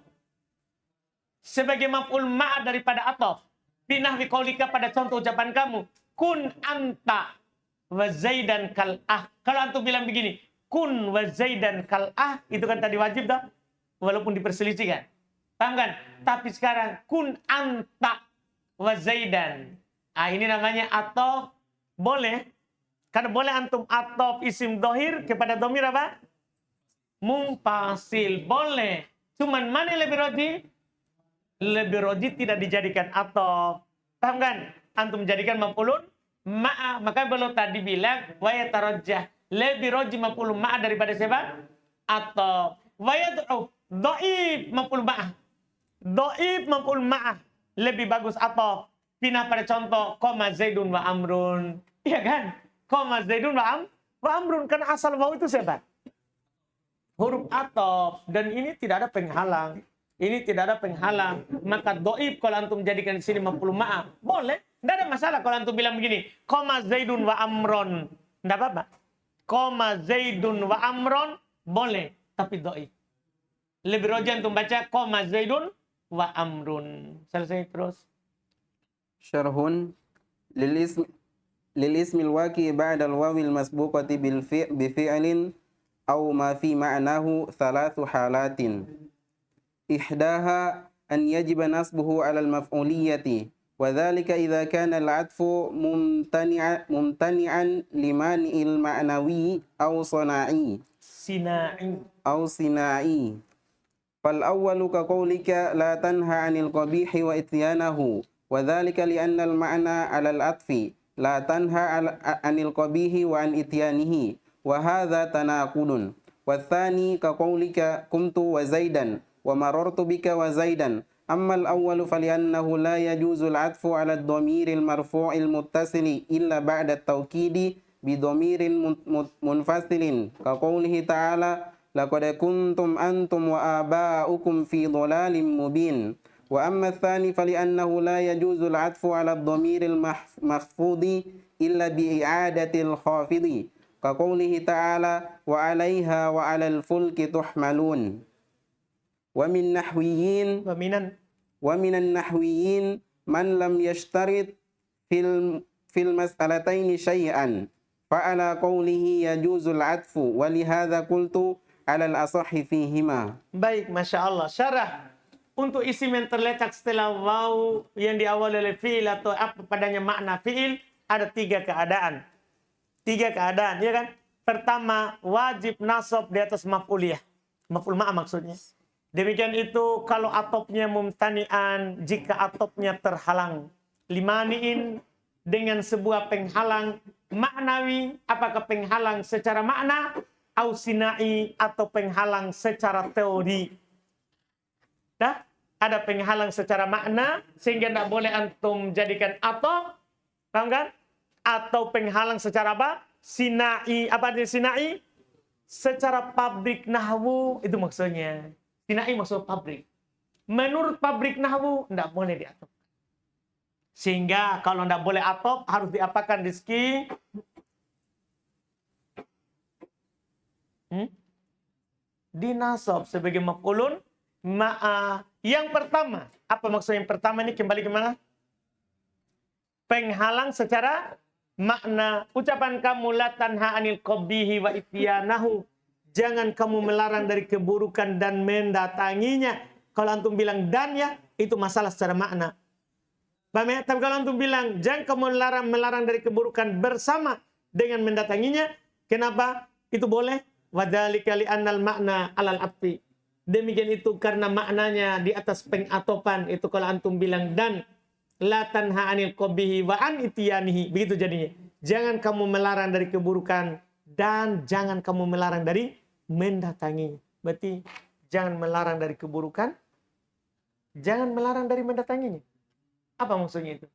sebagai maf'ul ma' daripada ataf. Binahwi qaulika pada contoh ucapan kamu, kun anta wa zaidan kal Kalau antum bilang begini, kun wa zaidan kal itu kan tadi wajib dah, walaupun diperselisihkan. Paham kan? Tapi sekarang kun anta wa zaidan. Ini namanya ataf. Boleh. Karena boleh antum ataf isim dohir kepada domir apa? Mumpasil. Boleh. Cuman mana yang lebih roji? Lebih roji tidak dijadikan ataf. Paham kan? Antum jadikan maf'ulun ma'a. Maka belum tadi bilang wa yatarajjah. Lebih roji maf'ulun ma'a daripada siapa? Ataf. Wa yad'u. Dhaif maf'ul ma'a. Dhaif maf'ul ma'a. Lebih bagus ataf. Pindah pada contoh koma zaidun wa amrun. Iya kan? Koma zaidun wa amrun. Karena asal waw itu siapa? Huruf ataf. Dan ini tidak ada penghalang. Ini tidak ada penghalang. Maka doib kalau antum jadikan di sini maf'ul ma'a. Boleh. Tidak ada masalah kalau antum bilang begini. Koma zaidun wa amron. Tidak apa-apa. Koma zaidun wa amron. Boleh. Tapi doib. Lebih roji antum baca koma zaidun wa amrun. Selesai terus. Syarhun lil ismil waqi ba'da al-wawil masbuqati bi fi'lin aw ma fi ma'nahu thalathu halatin. Ihdaha an yajiba nasbuhu 'ala al-maf'uliyyati wa dhalika idza kana al-'atfu mumtani'an limani'il ma'nawi aw sana'i. Sina'i. Fal awwalu ka qawlika la tanha 'anil qabihi wa ityanahu wa dhalika li anna al-ma'na 'ala al-'atfi لا تنهى عن القبيح وعن إتيانه وهذا تناقض والثاني كقولك قمت وزيدا ومررت بك وزيدا أما الأول فلأنه لا يجوز العطف على الضمير المرفوع المتصل إلا بعد التوكيد بضمير منفصل كقوله تعالى لقد كنتم أنتم وآباؤكم في ضلال مبين وأما الثاني فلأنه لا يجوز العطف على الضمير المخفوض إلا بإعادة الخافض كقوله تعالى وعليها وعلى الفلك تحملون ومن النحويين من لم يشترط في المسألتين شيئا فعلى قوله يجوز العطف ولهذا قلت على الأصح فيهما. Baik, Masya Allah. Syarah untuk isim yang terletak setelah waw yang diawali oleh fi'il atau apa padanya makna fi'il ada 3 keadaan. 3 keadaan, ya kan? Pertama, wajib nasab di atas maf'uliyah. Maf'ul ma'a maksudnya. Demikian itu kalau atopnya mumtani'an, jika atopnya terhalang. Limani'in dengan sebuah penghalang maknawi, apakah penghalang secara makna, au sina'i atau penghalang secara teori. Dah, ada penghalang secara makna sehingga tidak boleh antum jadikan atop, paham kan? Atau penghalang secara apa? Sina'i, apa artinya sina'i? Secara pabrik nahwu itu maksudnya. Sina'i maksud pabrik. Menurut pabrik nahwu tidak boleh diatop. Sehingga kalau tidak boleh atop harus diapakan Rizki? Dinasab sebagai maf'ulun ma'a. Yang pertama, apa maksud yang pertama ini? Kembali ke mana? Penghalang secara makna. Ucapan kamu la tanha anil qabihi wa ityanahu. Jangan kamu melarang dari keburukan dan mendatanginya. Kalau antum bilang dan ya, itu masalah secara makna. Paham ya? Tapi kalau antum bilang jangan kamu melarang dari keburukan bersama dengan mendatanginya, kenapa? Itu boleh. Wadzalika li'annal makna alal atfi. Demikian itu karena maknanya di atas pengatopan. Itu kalau antum bilang dan la tanha anil qabihi wa an ityanihi. Begitu jadinya. Jangan kamu melarang dari keburukan dan jangan kamu melarang dari mendatangi. Berarti jangan melarang dari keburukan, jangan melarang dari mendatanginya. Apa maksudnya itu?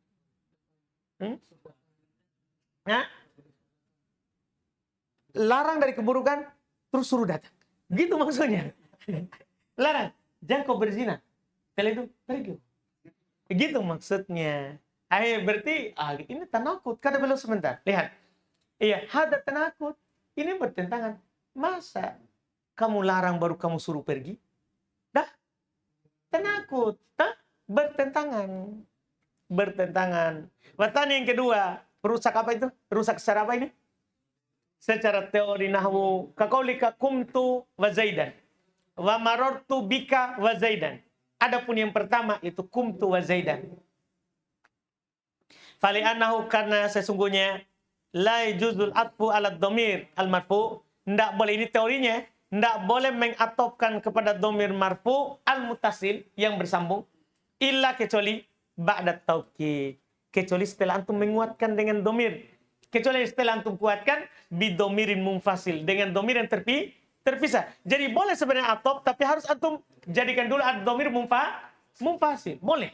Nah, larang dari keburukan, terus suruh datang. Gitu maksudnya. Larang, jangan kau berzina. Setelah itu pergi. Gitu maksudnya. Berarti ini tanakut. Kada belum sebentar. Lihat. Iya, ada tanakut. Ini bertentangan. Masa kamu larang baru kamu suruh pergi? Dah. Tanakut. Bertentangan. Bertentangan. Watani yang kedua. Rusak apa itu? Rusak secara apa ini? Secara teori nahwu. Kaqaulika kumtu wa zaidan. Wa marartu bika wa zaidan. Adapun yang pertama itu kumtu wa zaidan. Fali'annahu karena sesungguhnya la yajuzul atfu ala dhamir al-marfu. Ndak boleh, ini teorinya, ndak boleh mengatopkan kepada dhamir marfu al-mutasil yang bersambung illa kecuali ba'da taukid. Kecuali setelah antum menguatkan dengan dhamir. Kecuali setelah antum kuatkan bidomirin munfasil, dengan dhamir yang terpisah. Jadi boleh sebenarnya atop, tapi harus antum jadikan dulu ad-dhamir munfasil. Boleh.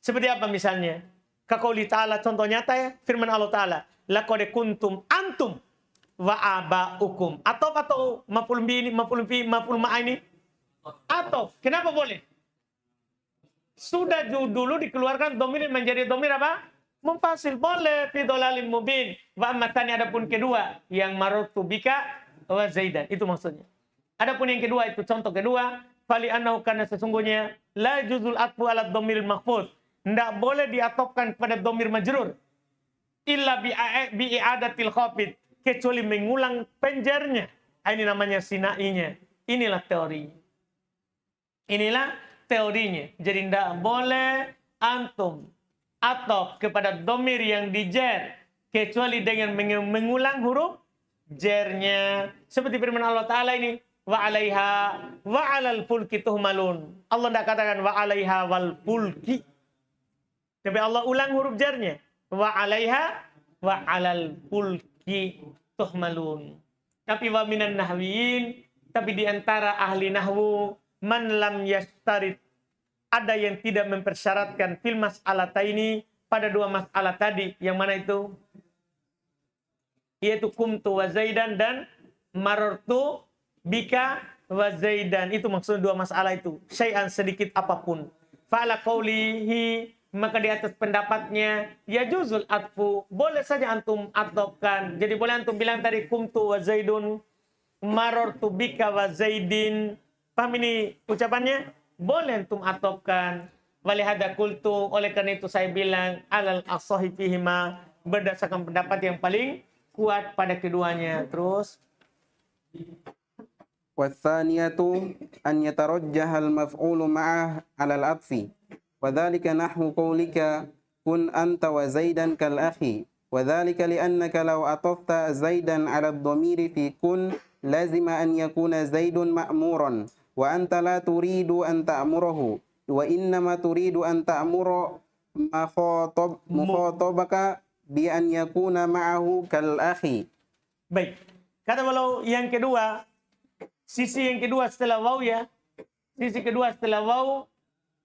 Seperti apa misalnya? Kaqouli ta'ala, contoh nyata ya, firman Allah Ta'ala, laqad kuntum antum wa aba'ukum. Atau maf'ul bi ini, maf'ul ma'a ini. Atau kenapa boleh? Sudah dulu dikeluarkan dhamir menjadi dhamir apa? Munfasil. Boleh fi dhalalin mubin. Wa ammatani, adapun kedua yang marartu bika wa zaidan. Itu maksudnya. Adapun yang kedua itu contoh kedua, fali annahu karena sesungguhnya la juzul atfu ala dhamiril mahfuz. Ndak boleh diatopkan kepada dhamir majrur illa bi i'adatil khafid, kecuali mengulang penjarnya. Ini namanya sinainya. Inilah teorinya. Inilah teorinya. Jadi ndak boleh antum atop kepada dhamir yang dijer kecuali dengan mengulang huruf jernya. Seperti firman Allah Ta'ala ini, wa 'alaiha wa 'alal fulki tuhmalun. Allah tidak katakan wa 'alaiha wal fulki. Tapi Allah ulang huruf jarnya. Wa 'alaiha wa 'alal fulki tuhmalun. Tapi wa minan nahwiyin, tapi di antara ahli nahwu man lam yastarid, ada yang tidak mempersyaratkan fil mas'alataini, pada dua masalah tadi. Yang mana itu? Yaitu kumtu wa zaidan dan marartu bika wa zaidan. Itu maksudnya dua masalah itu. Syai'an, sedikit apapun. Fa'ala qawlihi, maka di atas pendapatnya ya juzul atfu, boleh saja antum atofkan. Jadi boleh antum bilang tadi kumtu wa zaidun, marartu bika wa zaidin. Paham ini ucapannya? Boleh antum atofkan. Walihada kultu, oleh karena itu saya bilang alal asahi fihima, berdasarkan pendapat yang paling kuat pada keduanya. Terus Wathaniyatu an yatarajjaha al-maf'ulu ma'ah 'ala al-'athfi. Wa dhalika nahwu qawlika kun anta wa zaidan kal akhi. Wa dhalika li'annaka law atafta zaidan 'ala ad-dhamiri fi kun lazima an yakuna zaidun ma'muran wa anta la turidu an ta'murahu wa innama turidu an ta'mura mukhatabaka bi an yakuna ma'ahu kal akhi. baik. Kata beliau yang kedua, sisi yang kedua setelah waw ya. Sisi kedua setelah waw,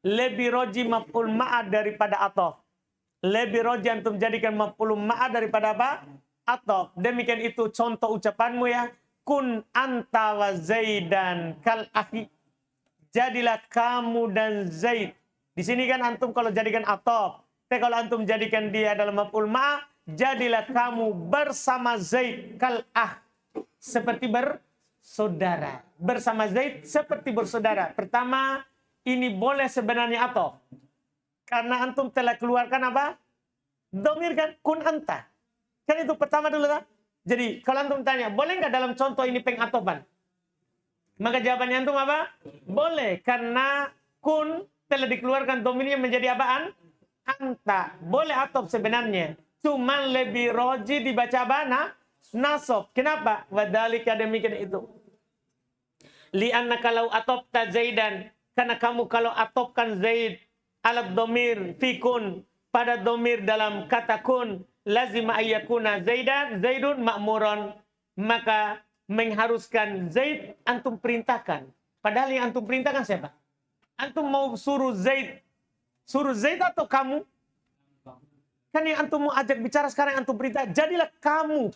lebih roji maf'ul ma'a daripada atof. Lebih roji antum jadikan maf'ul ma'a daripada apa? Atof. Demikian itu contoh ucapanmu ya. Kun anta wa zaidan kal akhi. Jadilah kamu dan Zaid. Di sini kan antum kalau jadikan atof. Tapi kalau antum jadikan dia dalam maf'ul ma'a, jadilah kamu bersama Zaid kal akh. Seperti bersaudara. Bersama Zaid seperti bersaudara. Pertama, ini boleh sebenarnya atof. Karena antum telah keluarkan apa? Domir kan? Kun anta. Kan itu pertama dulu kan? Jadi kalau antum tanya, boleh nggak dalam contoh ini pengatofan? Maka jawabannya antum apa? Boleh. Karena kun telah dikeluarkan domirnya menjadi apaan? Anta. Boleh atof sebenarnya. Cuman lebih roji dibaca apa? Nasob. Kenapa? Wadhalika demikian itu. Lianna kalau atofta Zaidan, karena kamu kalau atofkan Zaid alat domir fikun, pada domir dalam kata kun, lazima ayyakuna Zaidun ma'muron, maka mengharuskan Zaid antum perintahkan. Padahal yang antum perintahkan siapa? Antum mau suruh Zaid atau kamu? Kan yang antum mau ajak bicara sekarang antum perintah, jadilah kamu.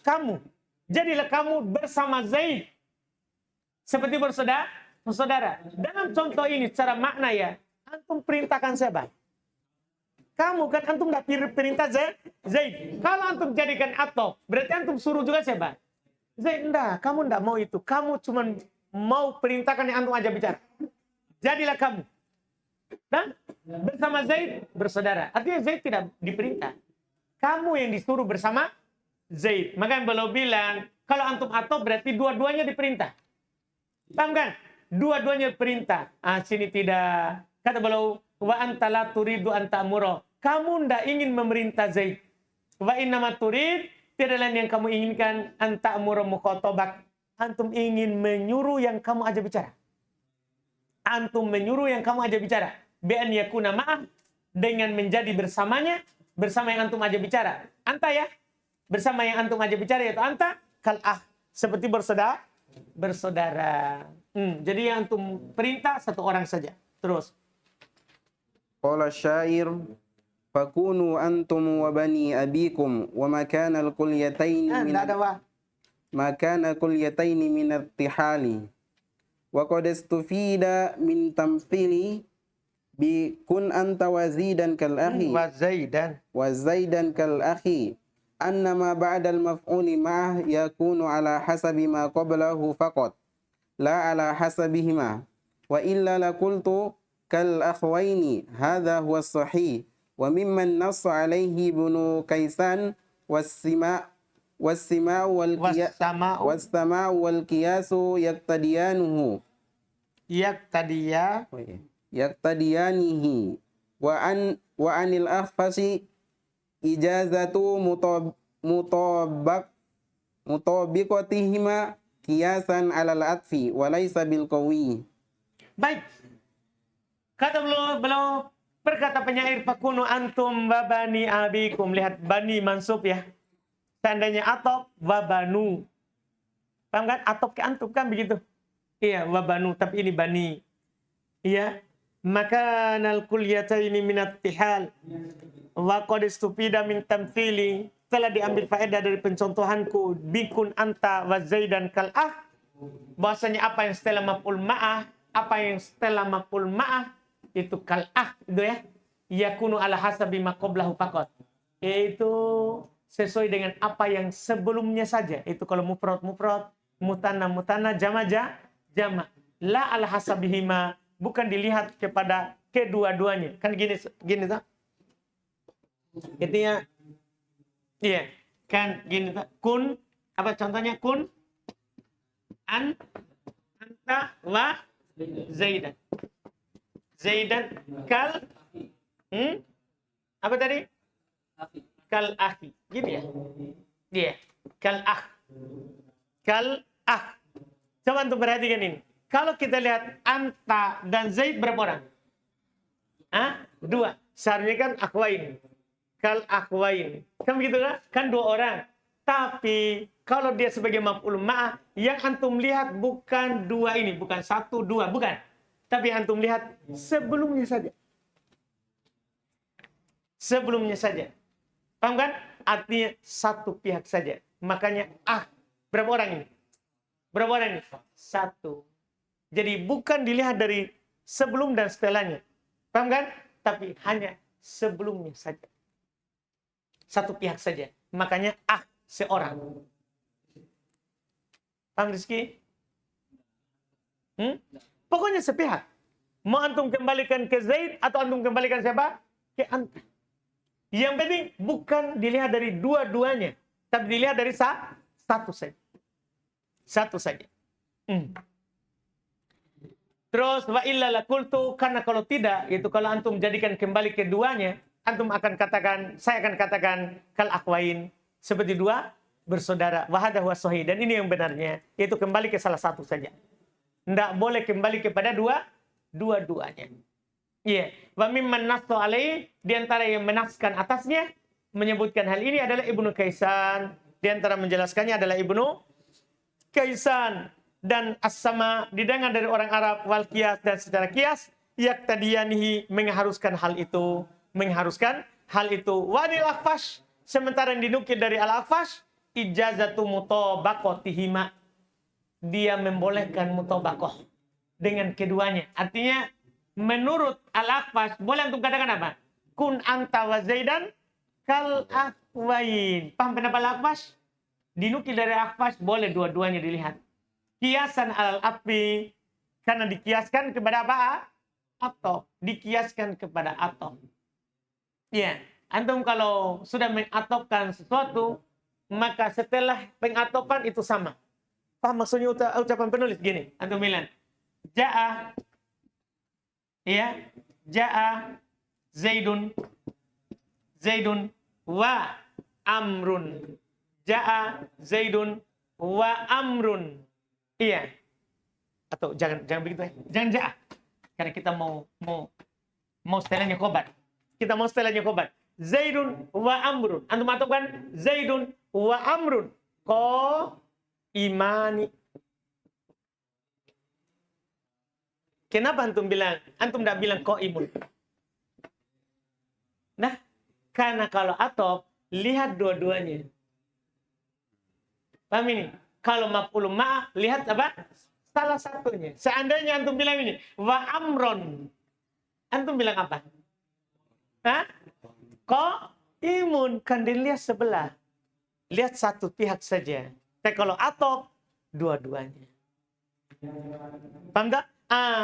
Jadilah kamu bersama Zaid. Seperti bersaudara. Dalam contoh ini secara makna ya, antum perintahkan siapa? Kamu kan antum tidak perintah Zaid. Kalau antum jadikan atof, berarti antum suruh juga siapa? Zaid. Enggak, kamu enggak mau itu. Kamu cuma mau perintahkan yang antum ajak bicara. Jadilah kamu. Dan bersama Zaid bersaudara. Artinya Zaid tidak diperintah. Kamu yang disuruh bersama Zaid. Maka yang beliau bilang, kalau antum atof berarti dua-duanya diperintah. Paham kan? Dua-duanya perintah. Sini tidak. Kata beliau, wa anta la turidu an ta'mura. Kamu tidak ingin memerintah Zaid. Wa innama turid, tidak lain yang kamu inginkan an ta'mura mukhatabak. Antum ingin menyuruh yang kamu ajak bicara. Antum menyuruh yang kamu ajak bicara. Bi'an yakuna ma'ah, dengan menjadi bersamanya, bersama yang antum ajak bicara. Anta ya, bersama yang antum ajak bicara yaitu anta kal seperti bersaudara. Jadi yang antum perintah satu orang saja. Terus. Qala syair fakunu antum wa bani abikum wa makana al-qulyatayn min at-tihali wa qad istufida min tamthili bi kun anta wa zaidan kal akhi wa zaidan kal akhi annama ba'da al-maf'uli ma'ah yakunu ala hasabi ma qablahu faqat la ala hasabihima wa illa laqultu kal akhwaini hadha huwa as-sahih wa mimman nassa alayhi ibnu Kaisan was-sima' wal qiyasu yaqtadiyanihi wa anil akhfasi ijazatu mutabiqatihima qiyasan alal atfi wa laysa bil qawi. Baik. Kata beliau berkata penyair fakunu antum wa bani abikum. Lihat bani mansub ya. Seandainya atop, wabanu. Paham kan? Atop ke antum kan begitu. Iya, wabanu. Tapi ini bani. Iya. Maka nal kulliyataini minat tihal. Wa qad istufida min tamthili. Telah diambil faedah dari pencontohanku. Bikun anta wa zaidan kal'ah. Bahasanya apa yang setelah maf'ul ma'ah. Apa yang setelah maf'ul ma'ah. Itu kal'ah. Itu ya. Yakunu ala hasabi maqoblahu faqat. Yaitu sesuai dengan apa yang sebelumnya saja. Itu kalau mufrad, mutana, jama. La ala hasabihima. Bukan dilihat kepada kedua-duanya. Kan gini tak? Intinya, iya. Kan gini tak? Kun, apa contohnya? Kun, anta, wa, zaidan. Zaidan, kal, apa tadi? Kal akhi. Gitu ya? Iya. Kal akh. Kal akh. Coba untuk perhatikan ini. Kalau kita lihat anta dan Zaid berapa orang? Dua. Seharusnya kan akhwain. Kal akhwain. Kan begitu kan? Kan dua orang. Tapi kalau dia sebagai maf'ul ma'ah, yang antum lihat bukan dua ini. Bukan satu, dua. Bukan. Tapi antum lihat sebelumnya saja. Sebelumnya saja. Paham kan? Artinya satu pihak saja. Makanya berapa orang ini? Berapa orang ini? Satu. Jadi bukan dilihat dari sebelum dan setelahnya. Paham kan? Tapi hanya sebelumnya saja. Satu pihak saja. Makanya seorang. Paham Rizky? Pokoknya sepihak. Mau antum kembalikan ke Zaid atau antum kembalikan siapa? Ke anta. Yang penting bukan dilihat dari dua-duanya. Tapi dilihat dari satu saja. Satu saja. Terus wa illa lakultu, karena kalau tidak, itu kalau antum jadikan kembali keduanya, antum akan katakan, saya akan katakan kal akhwain, seperti dua bersaudara. Wa hadha huwa sahih, dan ini yang benarnya, yaitu kembali ke salah satu saja. Tidak boleh kembali kepada dua-duanya. Iya, wa mimman nasu alaihi, di antara yang menaskan atasnya menyebutkan hal ini adalah Ibnu Kaisan. Di antara menjelaskannya adalah Ibnu Kaisan. Dan as-sama didengar dari orang Arab wal qiyas, dan secara qiyas yaktadiyanihi, mengharuskan hal itu, wanil Akhfash, sementara yang dinukil dari al-Akhfash ijazatu mutabaqatihima, dia membolehkan mutabaqah dengan keduanya. Artinya menurut al-Akhfash boleh untuk katakan apa? Kun anta wa zaidan kal akhwain. Paham kenapa al-Akhfash? Dinukil dari al-Akhfash boleh dua-duanya dilihat. Kiasan al-atfi, karena dikiaskan kepada apa? Atop. Dikiaskan kepada atop. Ya, antum kalau sudah mengatopkan sesuatu, maka setelah pengatopan itu sama. Paham maksudnya ucapan penulis gini? Antum bilang, Ja'a Zaidun wa amrun. Ja'a Zaidun wa amrun. Iya. Atau jangan begitu ya. Jangan ja'a. Karena kita mau setelahnya khobar. Kita mau setelahnya khobar. Zaidun wa amrun. Antum atupkan Zaidun wa amrun. Ko imani. Kenapa antum bilang? Antum tidak bilang ko imun. Nah, karena kalau atop, lihat dua-duanya. Paham ini? Kalau maf'ul ma'ah, lihat apa? Salah satunya. Seandainya antum bilang ini, wa amron. Antum bilang apa? Ko imun. Kan dilihat sebelah. Lihat satu pihak saja. Tapi kalau atop, dua-duanya. Paham tak?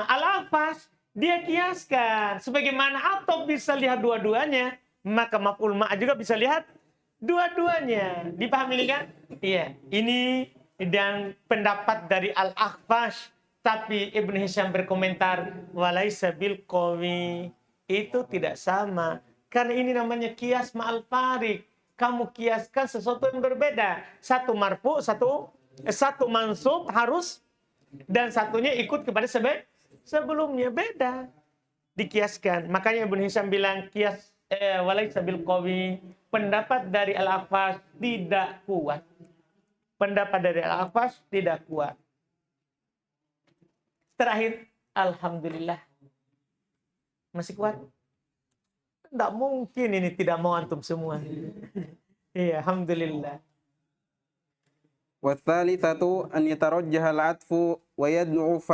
Al-Akhfash, dia kiaskan. Sebagaimana atop bisa lihat dua-duanya, maka maf'ul ma'ah juga bisa lihat dua-duanya. Dipahami kan? Iya. Ini dan pendapat dari Al-Akhfash. Tapi Ibn Hisham berkomentar, walaisa bil qawi, itu tidak sama. Karena ini namanya kias ma'al farik. Kamu kiaskan sesuatu yang berbeda. Satu marfu, satu mansub harus, dan satunya ikut kepada sebelumnya. Beda. Dikiaskan. Makanya Ibn Hisham bilang kias walaysa bil qawi. Pendapat dari Al-Akhfash tidak kuat. Pendapat dari Al-Akhfash tidak kuat. Terakhir, alhamdulillah. Masih kuat? Tidak mungkin ini tidak mau antum semua. Iya, alhamdulillah. والثالثة أن يترجح العطف ويضعف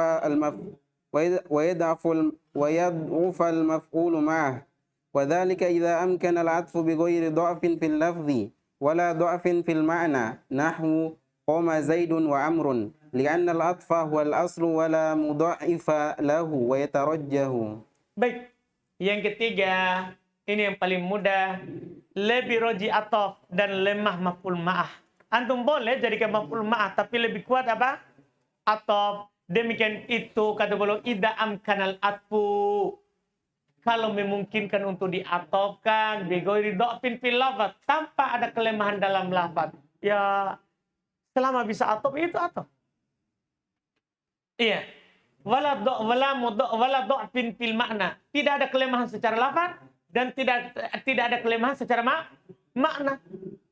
ويضعف المفعول معه، وذلك إذا أمكن العطف بغير ضعف في اللفظ ولا ضعف في المعنى، نحو قام زيد وعمر، لأن العطف هو الأصل ولا مضاعف له ويترجح. Baik, yang ketiga, ini yang paling mudah, lebih roji atof dan lemah maf'ul ma'ah. Antum boleh jadikan maf'ul ma'ah, tapi lebih kuat apa? Atof. Demikian itu kata beliau, idza amkanal atfu. Kalau memungkinkan untuk diatofkan, bighairi dha'fin fil lafaz, tanpa ada kelemahan dalam lafaz. Ya, selama bisa atof itu atof. Iya. Wala dha'fin fil makna. Tidak ada kelemahan secara lafaz dan tidak ada kelemahan secara makna.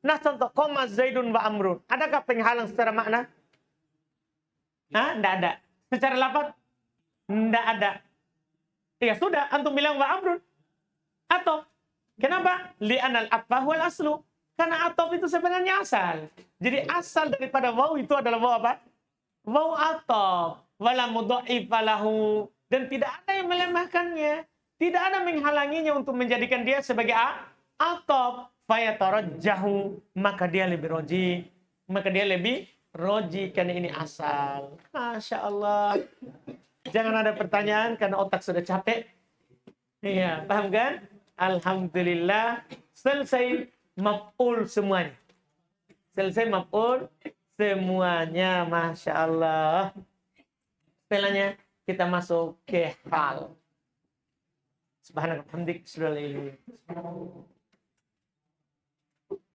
Nah, contoh qoma Zaidun wa Amrun. Adakah penghalang secara makna? Tidak ada. Secara lafaz? Tidak ada. Ya sudah, antum bilang wa Amrun. Atau kenapa? Li'anal atfa wal aslu. Karena atof itu sebenarnya asal. Jadi asal daripada waw itu adalah waw apa? Waw atof. Wala mudha'ifa lahu. Dan tidak ada yang melemahkannya. Tidak ada menghalanginya untuk menjadikan dia sebagai atof. Fayatarajjahu, maka dia lebih roji. Maka dia lebih roji karena ini asal. Masya Allah. Jangan ada pertanyaan karena otak sudah capek. Iya, paham kan? Alhamdulillah. Selesai maf'ul semuanya. Selesai maf'ul semuanya. Masya Allah. Setelahnya kita masuk ke hal. Subhanallah.